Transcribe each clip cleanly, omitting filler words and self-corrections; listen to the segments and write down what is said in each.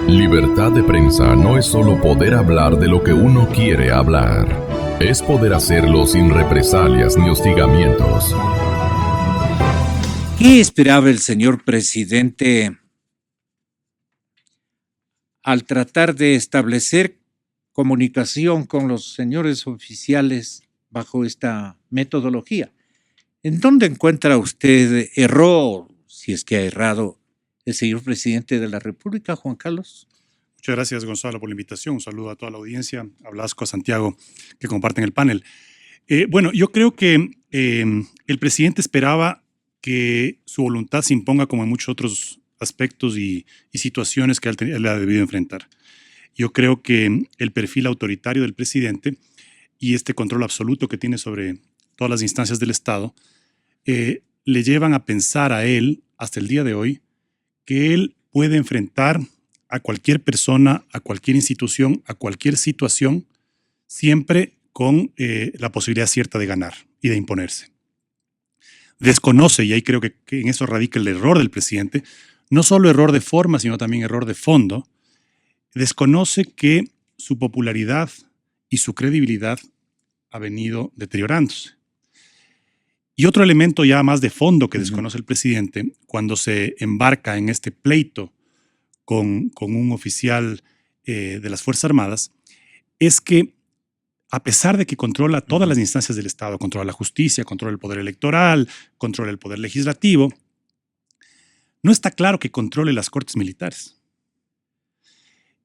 Libertad de prensa no es solo poder hablar de lo que uno quiere hablar. Es poder hacerlo sin represalias ni hostigamientos. ¿Qué esperaba el señor presidente al tratar de establecer comunicación con los señores oficiales bajo esta metodología? ¿En dónde encuentra usted error, si es que ha errado, el señor presidente de la República, Juan Carlos? Muchas gracias, Gonzalo, por la invitación. Un saludo a toda la audiencia, a Blasco, a Santiago, que comparten el panel. Bueno, yo creo que el presidente esperaba que su voluntad se imponga como en muchos otros aspectos y situaciones que él ha debido enfrentar. Yo creo que el perfil autoritario del presidente y este control absoluto que tiene sobre todas las instancias del Estado le llevan a pensar a él, hasta el día de hoy, que él puede enfrentar a cualquier persona, a cualquier institución, a cualquier situación, siempre con la posibilidad cierta de ganar y de imponerse. Desconoce, y ahí creo que en eso radica el error del presidente, no solo error de forma, sino también error de fondo. Desconoce que su popularidad y su credibilidad ha venido deteriorándose. Y otro elemento ya más de fondo que desconoce el presidente, cuando se embarca en este pleito con un oficial de las Fuerzas Armadas, es que a pesar de que controla todas las instancias del Estado, controla la justicia, controla el poder electoral, controla el poder legislativo, no está claro que controle las cortes militares.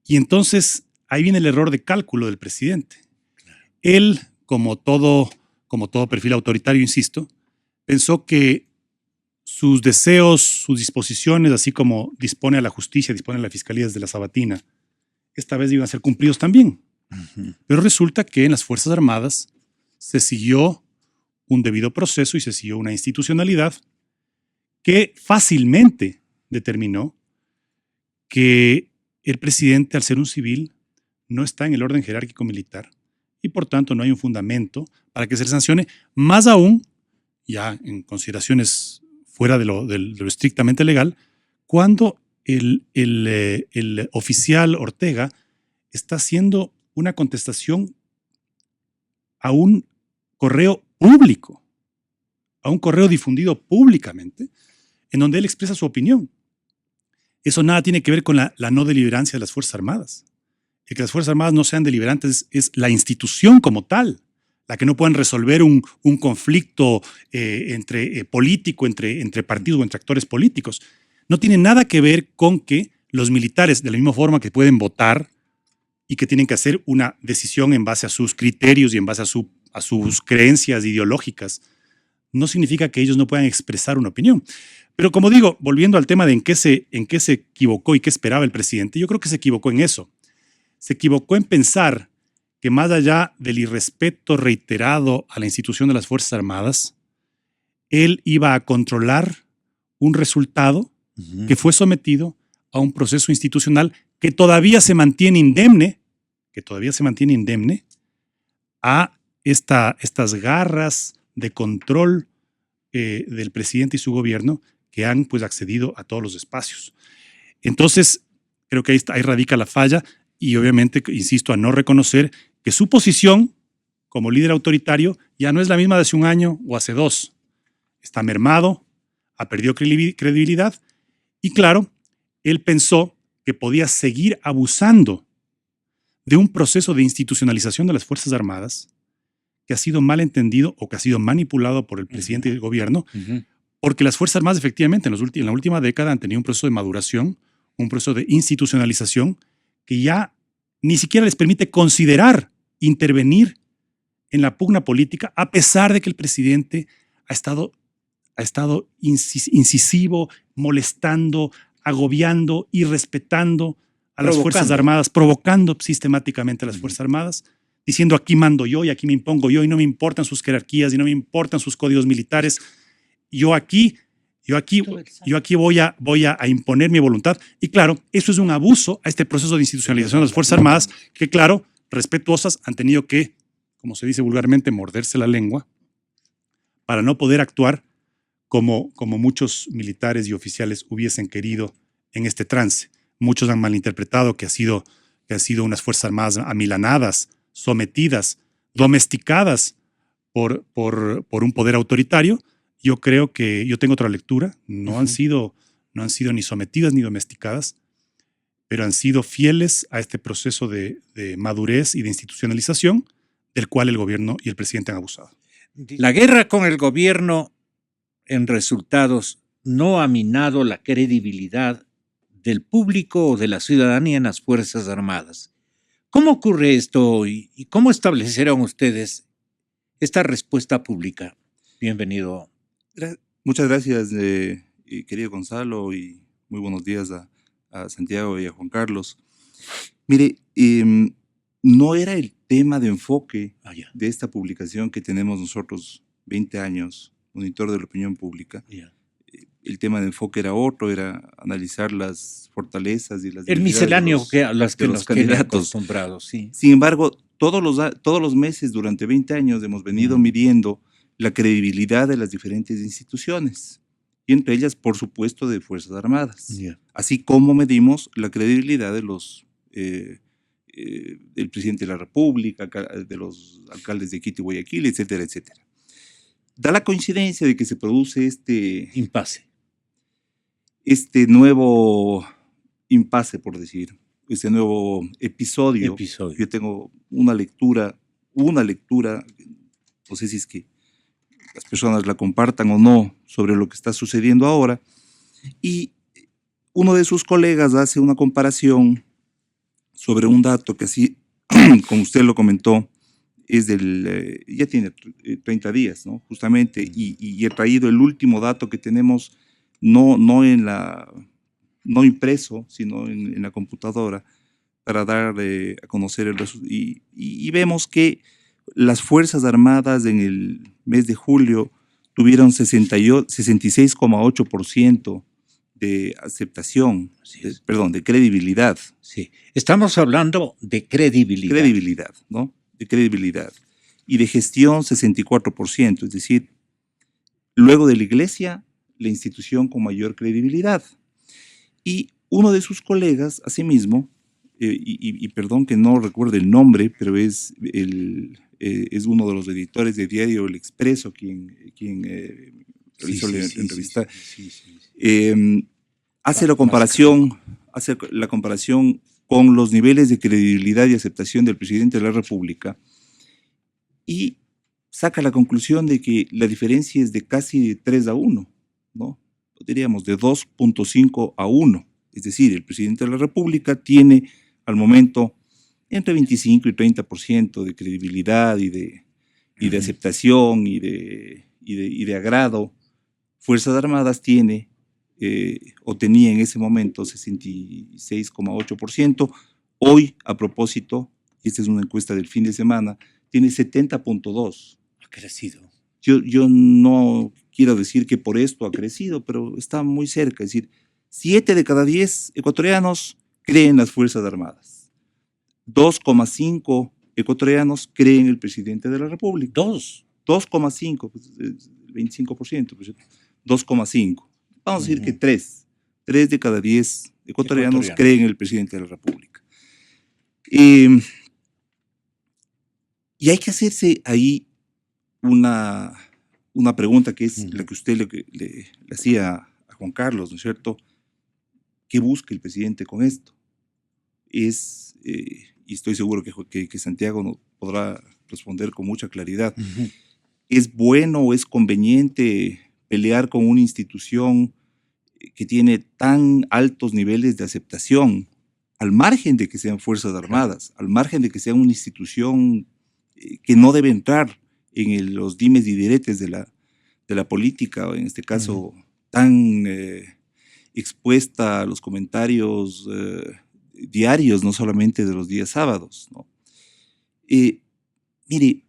Y entonces ahí viene el error de cálculo del presidente. Él, como todo perfil autoritario, insisto, pensó que sus deseos, sus disposiciones, así como dispone a la justicia, dispone a la fiscalía desde la Sabatina, esta vez iban a ser cumplidos también. Pero resulta que en las Fuerzas Armadas se siguió un debido proceso y se siguió una institucionalidad que fácilmente determinó que el presidente, al ser un civil, no está en el orden jerárquico militar y por tanto no hay un fundamento para que se le sancione, más aún, ya en consideraciones fuera de lo estrictamente legal, cuando el oficial Ortega está haciendo una contestación a un correo público, a un correo difundido públicamente, en donde él expresa su opinión. Eso nada tiene que ver con la no deliberancia de las Fuerzas Armadas. El que las Fuerzas Armadas no sean deliberantes es la institución como tal, la que no puedan resolver un conflicto político, entre partidos o entre actores políticos. No tiene nada que ver con que los militares, de la misma forma que pueden votar y que tienen que hacer una decisión en base a sus criterios y en base a sus creencias ideológicas, no significa que ellos no puedan expresar una opinión. Pero como digo, volviendo al tema de en qué se equivocó y qué esperaba el presidente, yo creo que se equivocó en eso. Se equivocó en pensar que más allá del irrespeto reiterado a la institución de las Fuerzas Armadas, él iba a controlar un resultado que fue sometido a un proceso institucional que todavía se mantiene indemne, a estas garras de control del presidente y su gobierno que han pues accedido a todos los espacios. Entonces, creo que ahí radica la falla y obviamente, insisto, a no reconocer que su posición como líder autoritario ya no es la misma de hace un año o hace dos. Está mermado, ha perdido credibilidad y claro, él pensó que podía seguir abusando de un proceso de institucionalización de las Fuerzas Armadas que ha sido mal entendido o que ha sido manipulado por el presidente y el gobierno, porque las Fuerzas Armadas efectivamente en la última década han tenido un proceso de maduración, un proceso de institucionalización que ya ni siquiera les permite considerar intervenir en la pugna política, a pesar de que el presidente ha estado incisivo, molestando, agobiando, irrespetando a las Fuerzas Armadas, provocando sistemáticamente a las Fuerzas Armadas, diciendo aquí mando yo y aquí me impongo yo y no me importan sus jerarquías y no me importan sus códigos militares. Yo aquí voy a imponer mi voluntad. Y claro, eso es un abuso a este proceso de institucionalización de las Fuerzas Armadas que, claro, respetuosas han tenido que, como se dice vulgarmente, morderse la lengua para no poder actuar como muchos militares y oficiales hubiesen querido en este trance. muchos han malinterpretado que ha sido unas Fuerzas Armadas amilanadas, sometidas, domesticadas por un poder autoritario. Yo creo que yo tengo otra lectura. No han sido ni sometidas ni domesticadas, pero han sido fieles a este proceso de madurez y de institucionalización del cual el gobierno y el presidente han abusado. La guerra con el gobierno en resultados no ha minado la credibilidad del público o de la ciudadanía en las Fuerzas Armadas. ¿Cómo ocurre esto y cómo establecieron ustedes esta respuesta pública? Bienvenido. Muchas gracias, querido Gonzalo, y muy buenos días a Santiago y a Juan Carlos. Mire, no era el tema de enfoque de esta publicación que tenemos nosotros 20 años, Monitor de la Opinión Pública. El tema de enfoque era otro, era analizar las fortalezas y las el misceláneo a las que nos tiene candidatos acostumbrados, sí. Sin embargo, todos los meses durante 20 años hemos venido midiendo la credibilidad de las diferentes instituciones, y entre ellas, por supuesto, de Fuerzas Armadas, así como medimos la credibilidad de del presidente de la República, de los alcaldes de Quito y Guayaquil, etcétera, etcétera. Da la coincidencia de que se produce este nuevo impasse, por decir, este nuevo episodio. Yo tengo una lectura, no sé si es que las personas la compartan o no, sobre lo que está sucediendo ahora, y uno de sus colegas hace una comparación sobre un dato que así, como usted lo comentó, es ya tiene 30 días, ¿no? Justamente, y he traído el último dato que tenemos, no impreso, sino en la computadora, para dar a conocer el resultado. Y vemos que las Fuerzas Armadas en el mes de julio tuvieron 66,8% de aceptación, de credibilidad. Sí, estamos hablando de credibilidad. Credibilidad, ¿no? De credibilidad. Y de gestión, 64%, es decir, luego de la Iglesia, la institución con mayor credibilidad. Y uno de sus colegas, asimismo, y perdón que no recuerde el nombre, pero es uno de los editores de diario El Expreso quien realizó la entrevista, hace la comparación con los niveles de credibilidad y aceptación del presidente de la República y saca la conclusión de que la diferencia es de casi 3-1, ¿no? Diríamos de 2.5-1. Es decir, el presidente de la República tiene al momento entre 25 y 30% de credibilidad y de aceptación y de agrado. Fuerzas Armadas tiene o tenía en ese momento 66,8%. Hoy, a propósito, y esta es una encuesta del fin de semana, tiene 70,2%. Ha crecido. Yo no quiero decir que por esto ha crecido, pero está muy cerca. Es decir, 7 de cada 10 ecuatorianos creen en las Fuerzas Armadas. 2,5 ecuatorianos creen en el presidente de la República. 2,5, pues, 25%. Pues, 2,5. Vamos a decir que 3 de cada 10 ecuatorianos creen en el presidente de la República. Y hay que hacerse ahí una pregunta que es la que usted le hacía a Juan Carlos, ¿no es cierto? ¿Qué busca el presidente con esto? Y estoy seguro que Santiago nos podrá responder con mucha claridad. ¿Es bueno o es conveniente pelear con una institución que tiene tan altos niveles de aceptación, al margen de que sean Fuerzas Armadas, al margen de que sea una institución que no debe entrar en los dimes y diretes de la política, o en este caso tan expuesta a los comentarios diarios, no solamente de los días sábados, ¿no? Mire,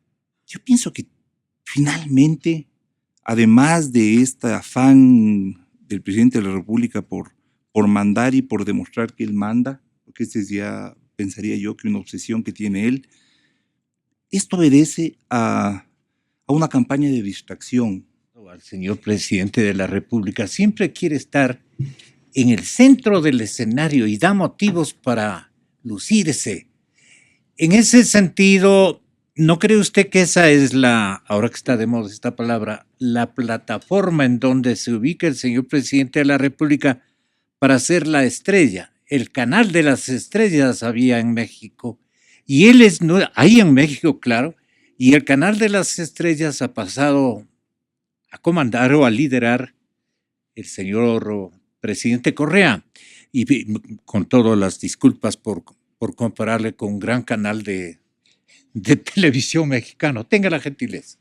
yo pienso que finalmente, además de este afán del presidente de la República por mandar y por demostrar que él manda, porque este es ya, pensaría yo, que una obsesión que tiene él, esto obedece a una campaña de distracción. Al señor presidente de la República siempre quiere estar en el centro del escenario y da motivos para lucirse. En ese sentido, ¿no cree usted que esa es ahora que está de moda esta palabra, la plataforma en donde se ubica el señor presidente de la República para ser la estrella? El canal de las estrellas había en México, y él es ahí en México, claro, y el canal de las estrellas ha pasado a comandar o a liderar el señor presidente Correa, y con todas las disculpas por compararle con un gran canal de televisión mexicano. Tenga la gentileza.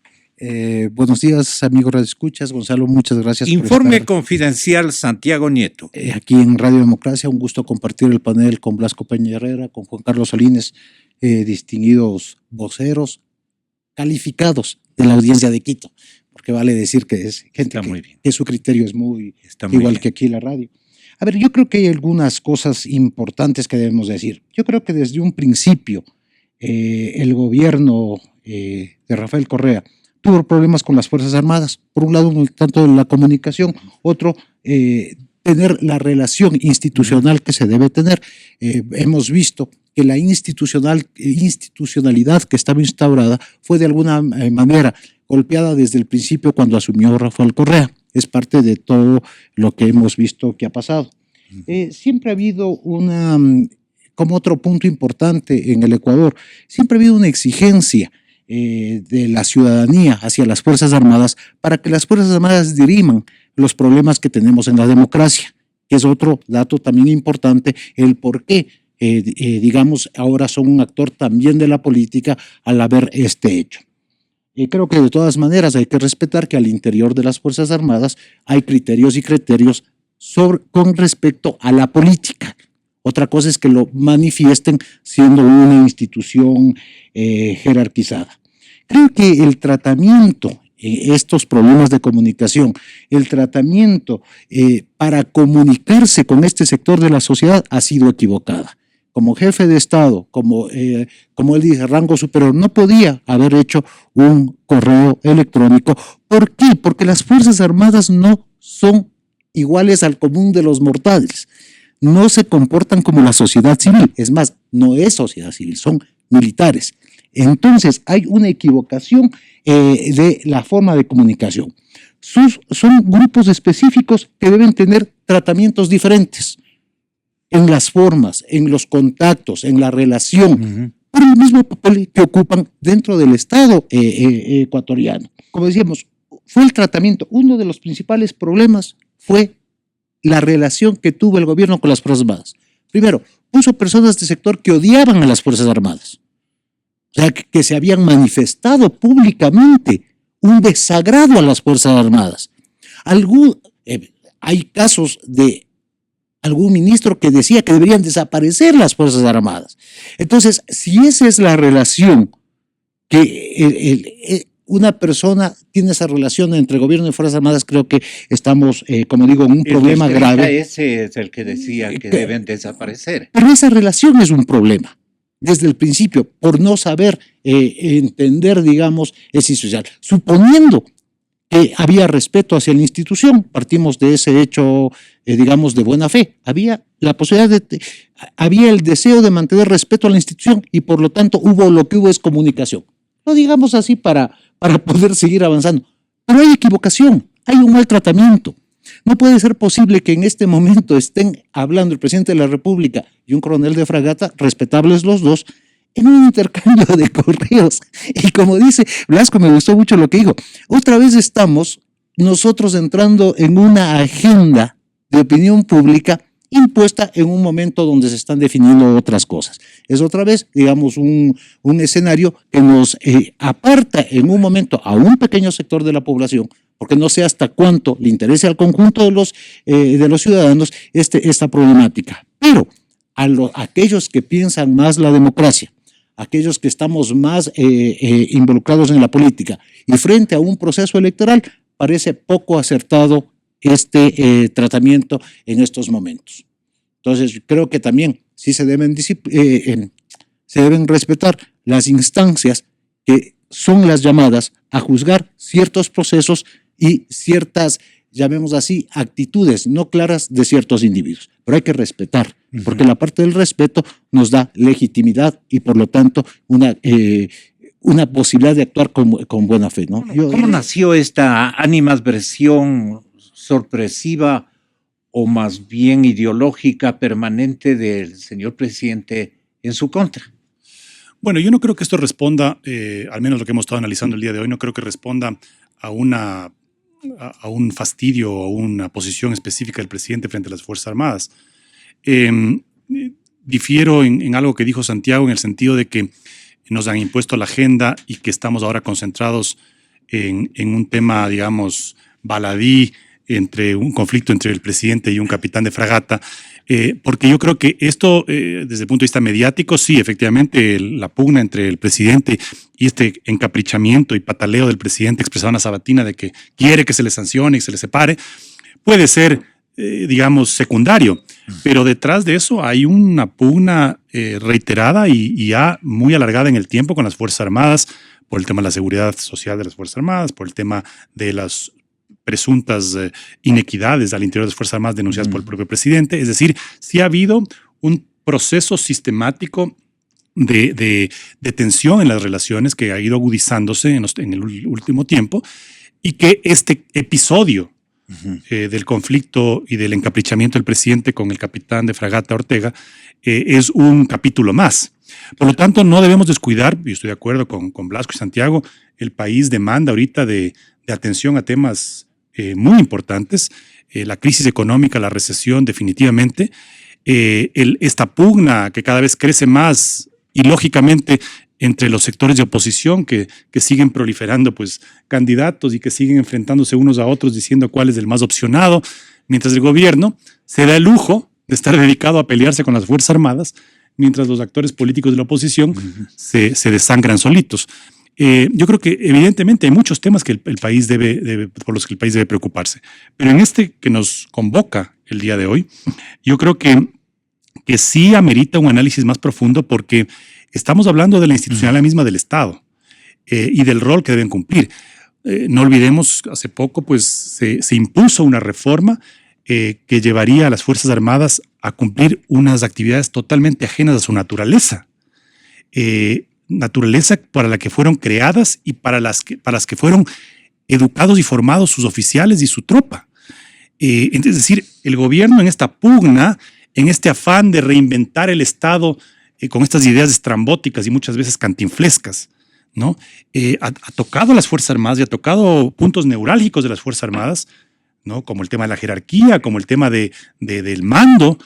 Buenos días, amigos radioescuchas. Gonzalo, muchas gracias. Informe confidencial Santiago Nieto. Aquí en Radio Democracia, un gusto compartir el panel con Blasco Peña Herrera, con Juan Carlos Solines, distinguidos voceros calificados de la audiencia de Quito, porque vale decir que es gente que su criterio es muy igual que aquí en la radio. A ver, yo creo que hay algunas cosas importantes que debemos decir. Yo creo que desde un principio el gobierno de Rafael Correa tuvo problemas con las Fuerzas Armadas. Por un lado, tanto la comunicación, otro, tener la relación institucional que se debe tener. Hemos visto que la institucionalidad que estaba instaurada fue de alguna manera golpeada desde el principio cuando asumió Rafael Correa. Es parte de todo lo que hemos visto que ha pasado. Siempre ha habido como otro punto importante en el Ecuador, siempre ha habido una exigencia de la ciudadanía hacia las Fuerzas Armadas para que las Fuerzas Armadas diriman los problemas que tenemos en la democracia, que es otro dato también importante, el por qué, digamos, ahora son un actor también de la política al haber este hecho. Creo que de todas maneras hay que respetar que al interior de las Fuerzas Armadas hay criterios y criterios con respecto a la política. Otra cosa es que lo manifiesten siendo una institución jerarquizada. Creo que el tratamiento, estos problemas de comunicación, el tratamiento para comunicarse con este sector de la sociedad ha sido equivocada. Como jefe de Estado, como él dice, rango superior, no podía haber hecho un correo electrónico. ¿Por qué? Porque las Fuerzas Armadas no son iguales al común de los mortales. No se comportan como la sociedad civil. Es más, no es sociedad civil, son militares. Entonces, hay una equivocación de la forma de comunicación. Son grupos específicos que deben tener tratamientos diferentes en las formas, en los contactos, en la relación, por el mismo papel que ocupan dentro del Estado ecuatoriano. Como decíamos, fue el tratamiento. Uno de los principales problemas fue la relación que tuvo el gobierno con las Fuerzas Armadas. Primero, puso personas de sector que odiaban a las Fuerzas Armadas, o sea, que se habían manifestado públicamente un desagrado a las Fuerzas Armadas. Hay casos de algún ministro que decía que deberían desaparecer las Fuerzas Armadas. Entonces, si esa es la relación que una persona tiene, esa relación entre gobierno y Fuerzas Armadas, creo que estamos, como digo, en un problema grave. Ese es el que decía que deben desaparecer. Pero esa relación es un problema desde el principio, por no saber entender, digamos, ese institucional. Suponiendo que había respeto hacia la institución, partimos de ese hecho, digamos, de buena fe. Había la posibilidad había el deseo de mantener respeto a la institución y por lo tanto lo que hubo es comunicación. No digamos así para poder seguir avanzando. Pero hay equivocación, hay un mal tratamiento. No puede ser posible que en este momento estén hablando el presidente de la República y un coronel de fragata, respetables los dos, en un intercambio de correos. Y como dice Blasco, me gustó mucho lo que dijo. Otra vez estamos nosotros entrando en una agenda de opinión pública impuesta en un momento donde se están definiendo otras cosas. Es otra vez, digamos, un escenario que nos aparta en un momento a un pequeño sector de la población, porque no sé hasta cuánto le interese al conjunto de los ciudadanos esta problemática. Pero aquellos que piensan más la democracia, aquellos que estamos más involucrados en la política y frente a un proceso electoral, parece poco acertado este tratamiento en estos momentos. Entonces, creo que también sí se deben respetar las instancias que son las llamadas a juzgar ciertos procesos y ciertas, llamemos así, actitudes no claras de ciertos individuos. Pero hay que respetar, porque la parte del respeto nos da legitimidad y por lo tanto una posibilidad de actuar con buena fe, ¿no? ¿Cómo nació esta animadversión sorpresiva o más bien ideológica permanente del señor presidente en su contra? Bueno, yo no creo que esto responda, al menos lo que hemos estado analizando el día de hoy, no creo que responda a un fastidio o una posición específica del presidente frente a las Fuerzas Armadas. Difiero en algo que dijo Santiago en el sentido de que nos han impuesto la agenda y que estamos ahora concentrados en un tema, digamos, baladí, entre un conflicto entre el presidente y un capitán de fragata, porque yo creo que esto, desde el punto de vista mediático, sí, efectivamente, la pugna entre el presidente y este encaprichamiento y pataleo del presidente expresado en la sabatina de que quiere que se le sancione y se le separe, puede ser, digamos, secundario, pero detrás de eso hay una pugna reiterada y ya muy alargada en el tiempo con las Fuerzas Armadas, por el tema de la seguridad social de las Fuerzas Armadas, por el tema de las presuntas inequidades al interior de las Fuerzas Armadas denunciadas por el propio presidente. Es decir, sí ha habido un proceso sistemático de tensión en las relaciones que ha ido agudizándose en el último tiempo y que este episodio del conflicto y del encaprichamiento del presidente con el capitán de fragata Ortega es un capítulo más. Por lo tanto, no debemos descuidar, y estoy de acuerdo con Blasco y Santiago, el país demanda ahorita de atención a temas muy importantes, la crisis económica, la recesión definitivamente, esta pugna que cada vez crece más y lógicamente entre los sectores de oposición que siguen proliferando pues, candidatos y que siguen enfrentándose unos a otros diciendo cuál es el más opcionado, mientras el gobierno se da el lujo de estar dedicado a pelearse con las Fuerzas Armadas, mientras los actores políticos de la oposición se desangran solitos. Yo creo que evidentemente hay muchos temas que el país por los que el país debe preocuparse, pero en este que nos convoca el día de hoy, yo creo que sí amerita un análisis más profundo porque estamos hablando de la institucionalidad misma del Estado y del rol que deben cumplir. No olvidemos, hace poco pues se impuso una reforma que llevaría a las Fuerzas Armadas a cumplir unas actividades totalmente ajenas a su naturaleza. Naturaleza para la que fueron creadas y para las que fueron educados y formados sus oficiales y su tropa. Es decir, el gobierno en esta pugna, en este afán de reinventar el Estado con estas ideas estrambóticas y muchas veces cantinflescas, ¿no? Ha tocado a las Fuerzas Armadas y ha tocado puntos neurálgicos de las Fuerzas Armadas, ¿no? Como el tema de la jerarquía, como el tema del mando,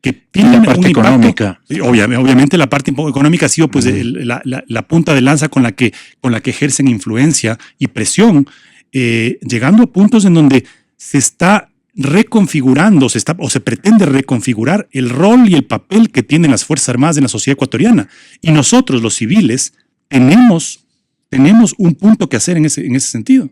que tiene la parte económica. Obviamente la parte económica ha sido pues, la punta de lanza con la que ejercen influencia y presión, llegando a puntos en donde se está reconfigurando o se pretende reconfigurar el rol y el papel que tienen las Fuerzas Armadas en la sociedad ecuatoriana. Y nosotros, los civiles, tenemos un punto que hacer en ese sentido,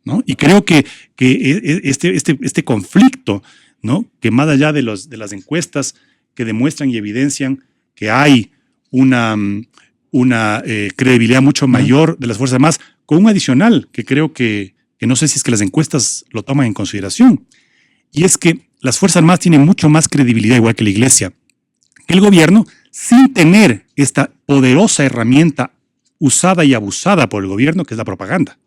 ¿no? Y creo que este conflicto, ¿no? Que más allá de las encuestas que demuestran y evidencian que hay una credibilidad mucho mayor de las Fuerzas Armadas, con un adicional que creo que no sé si es que las encuestas lo toman en consideración, y es que las Fuerzas Armadas tienen mucho más credibilidad, igual que la Iglesia, que el gobierno, sin tener esta poderosa herramienta usada y abusada por el gobierno, que es la propaganda.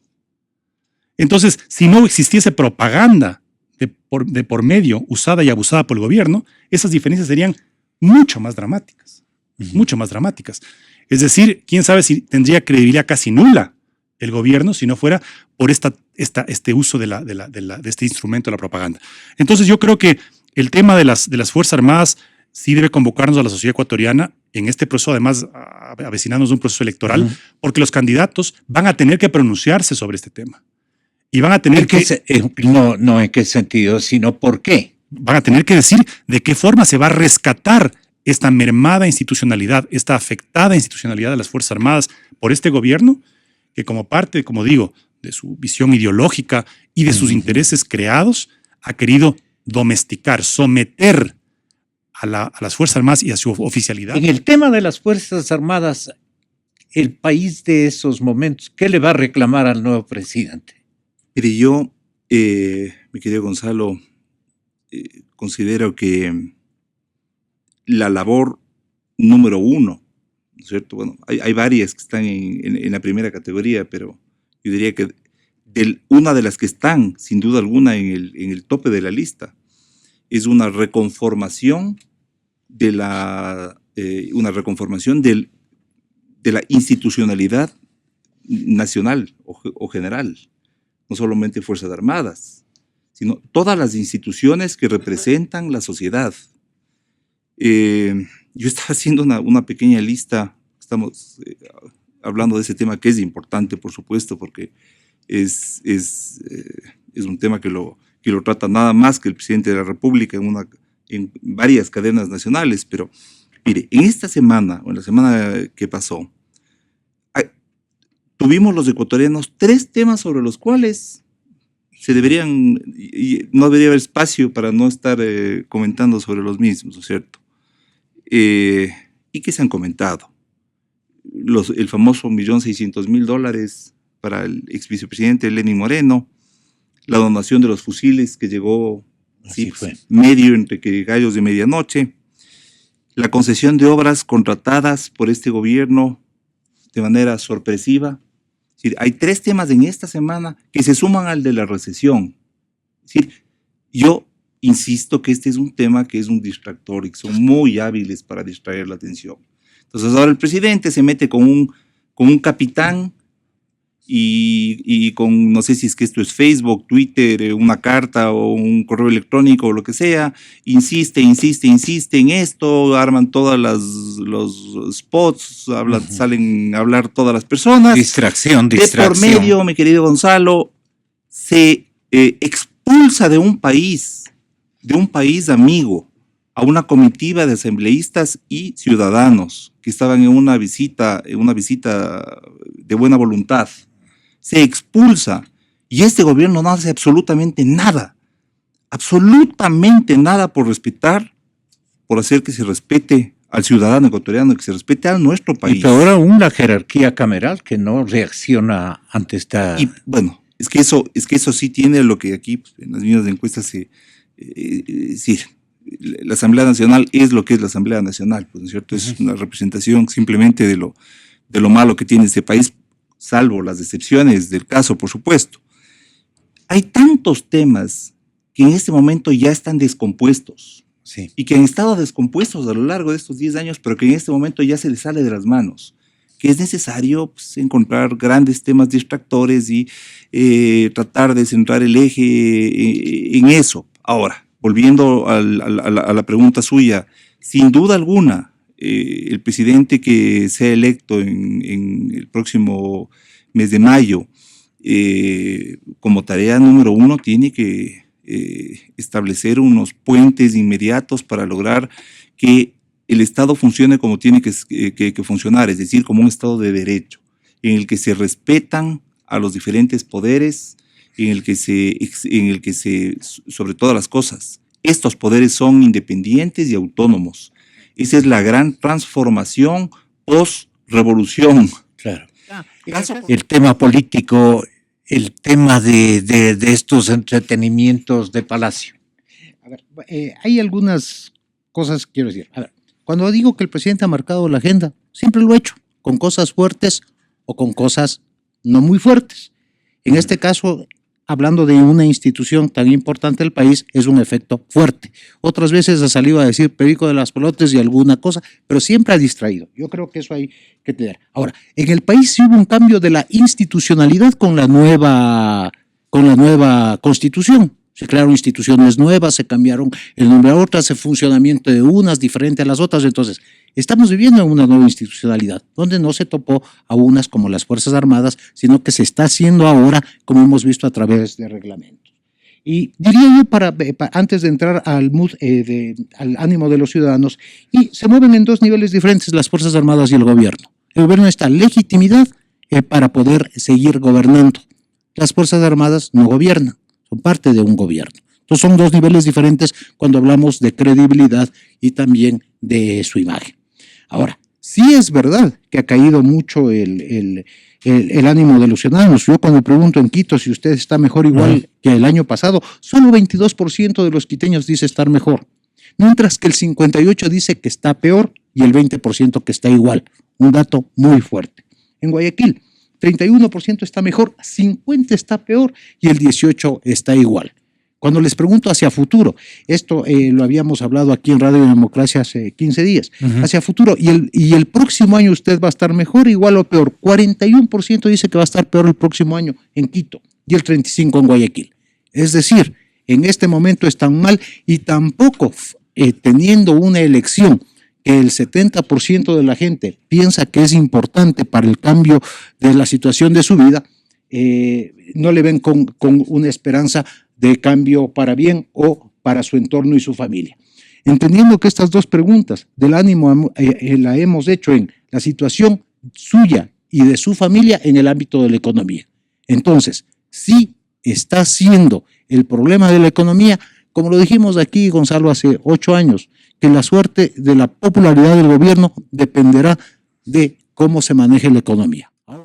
Entonces, si no existiese propaganda de por medio, usada y abusada por el gobierno, esas diferencias serían mucho más dramáticas, mucho más dramáticas. Es decir, quién sabe si tendría credibilidad casi nula el gobierno si no fuera por este uso de este instrumento de la propaganda. Entonces yo creo que el tema de las Fuerzas Armadas sí debe convocarnos a la sociedad ecuatoriana en este proceso, además avecinarnos de un proceso electoral, porque los candidatos van a tener que pronunciarse sobre este tema. Y van a tener no en qué sentido, sino por qué. Van a tener que decir de qué forma se va a rescatar esta mermada institucionalidad, esta afectada institucionalidad de las Fuerzas Armadas por este gobierno, que como parte, como digo, de su visión ideológica y de sus intereses creados, ha querido domesticar, someter a las Fuerzas Armadas y a su oficialidad. En el tema de las Fuerzas Armadas, el país de esos momentos, ¿qué le va a reclamar al nuevo presidente? Pero yo Mi querido Gonzalo, considero que la labor número uno, ¿no es cierto? Bueno, hay varias que están en la primera categoría, pero yo diría que una de las que están, sin duda alguna, en el tope de la lista, es una reconformación de la institucionalidad nacional o general, no solamente Fuerzas Armadas, sino todas las instituciones que representan la sociedad. Yo estaba haciendo una pequeña lista, estamos hablando de ese tema que es importante, por supuesto, porque es un tema que lo trata nada más que el presidente de la República en varias cadenas nacionales, pero mire, en esta semana, o en la semana que pasó, tuvimos los ecuatorianos 3 temas sobre los cuales no debería haber espacio para no estar comentando sobre los mismos, ¿no es cierto? Y que se han comentado. El famoso $1.600.000 para el ex vicepresidente Lenín Moreno, la donación de los fusiles que llegó medio entre que gallos de medianoche, la concesión de obras contratadas por este gobierno de manera sorpresiva. Es decir, hay 3 temas en esta semana que se suman al de la recesión. Es decir, yo insisto que este es un tema que es un distractor y que son muy hábiles para distraer la atención. Entonces ahora el presidente se mete con un capitán y con, no sé si es que esto es Facebook, Twitter, una carta o un correo electrónico o lo que sea, insiste en esto, arman todos los spots, salen a hablar todas las personas. Distracción. De por medio, mi querido Gonzalo, se expulsa de un país amigo a una comitiva de asambleístas y ciudadanos que estaban en una visita de buena voluntad. Se expulsa y este gobierno no hace absolutamente nada por hacer que se respete al ciudadano ecuatoriano, que se respete a nuestro país. Y peor aún la jerarquía cameral que no reacciona ante esta... Y bueno, es que eso sí tiene lo que aquí pues, en las mismas encuestas sí, la Asamblea Nacional es lo que es la Asamblea Nacional, pues, ¿no es cierto? Es una representación simplemente de lo malo que tiene este país, salvo las excepciones del caso, por supuesto. Hay tantos temas que en este momento ya están descompuestos, sí, y que han estado descompuestos a lo largo de estos 10 años, pero que en este momento ya se les sale de las manos, que es necesario pues, encontrar grandes temas distractores y tratar de centrar el eje en eso. Ahora, volviendo a la pregunta suya, sin duda alguna, el presidente que sea electo en el próximo mes de mayo, como tarea número 1, tiene que establecer unos puentes inmediatos para lograr que el Estado funcione como tiene que funcionar, es decir, como un Estado de derecho, en el que se respetan a los diferentes poderes, en el que sobre todas las cosas, estos poderes son independientes y autónomos. Esa es la gran transformación post-revolución. Claro. El tema político, el tema de estos entretenimientos de palacio. A ver, hay algunas cosas que quiero decir. A ver, cuando digo que el presidente ha marcado la agenda, siempre lo ha hecho, con cosas fuertes o con cosas no muy fuertes. En este caso, hablando de una institución tan importante del país, es un efecto fuerte. Otras veces ha salido a decir perico de las pelotas y alguna cosa, pero siempre ha distraído. Yo creo que eso hay que tener. Ahora, en el país sí hubo un cambio de la institucionalidad con la nueva constitución. Se crearon instituciones nuevas, se cambiaron el nombre a otras, el funcionamiento de unas diferente a las otras. Entonces, estamos viviendo en una nueva institucionalidad, donde no se topó a unas como las Fuerzas Armadas, sino que se está haciendo ahora, como hemos visto a través de reglamentos. Y diría yo, antes de entrar al mood, al ánimo de los ciudadanos, y se mueven en 2 niveles diferentes las Fuerzas Armadas y el gobierno. El gobierno necesita legitimidad para poder seguir gobernando. Las Fuerzas Armadas no gobiernan, son parte de un gobierno. Entonces son 2 niveles diferentes cuando hablamos de credibilidad y también de su imagen. Ahora, Sí es verdad que ha caído mucho el ánimo de los ciudadanos. Yo cuando pregunto en Quito si usted está mejor igual que el año pasado, solo 22% de los quiteños dice estar mejor, mientras que el 58% dice que está peor y el 20% que está igual. Un dato muy fuerte. En Guayaquil, 31% está mejor, 50% está peor y el 18% está igual. Cuando les pregunto hacia futuro, esto lo habíamos hablado aquí en Radio Democracia hace 15 días, hacia futuro, y el próximo año usted va a estar mejor, igual o peor. 41% dice que va a estar peor el próximo año en Quito y el 35% en Guayaquil. Es decir, en este momento están mal y tampoco teniendo una elección que el 70% de la gente piensa que es importante para el cambio de la situación de su vida, no le ven con una esperanza de cambio para bien o para su entorno y su familia. Entendiendo que estas dos preguntas del ánimo la hemos hecho en la situación suya y de su familia en el ámbito de la economía. Entonces, sí está siendo el problema de la economía, como lo dijimos aquí, Gonzalo, hace 8 años, que la suerte de la popularidad del gobierno dependerá de cómo se maneje la economía.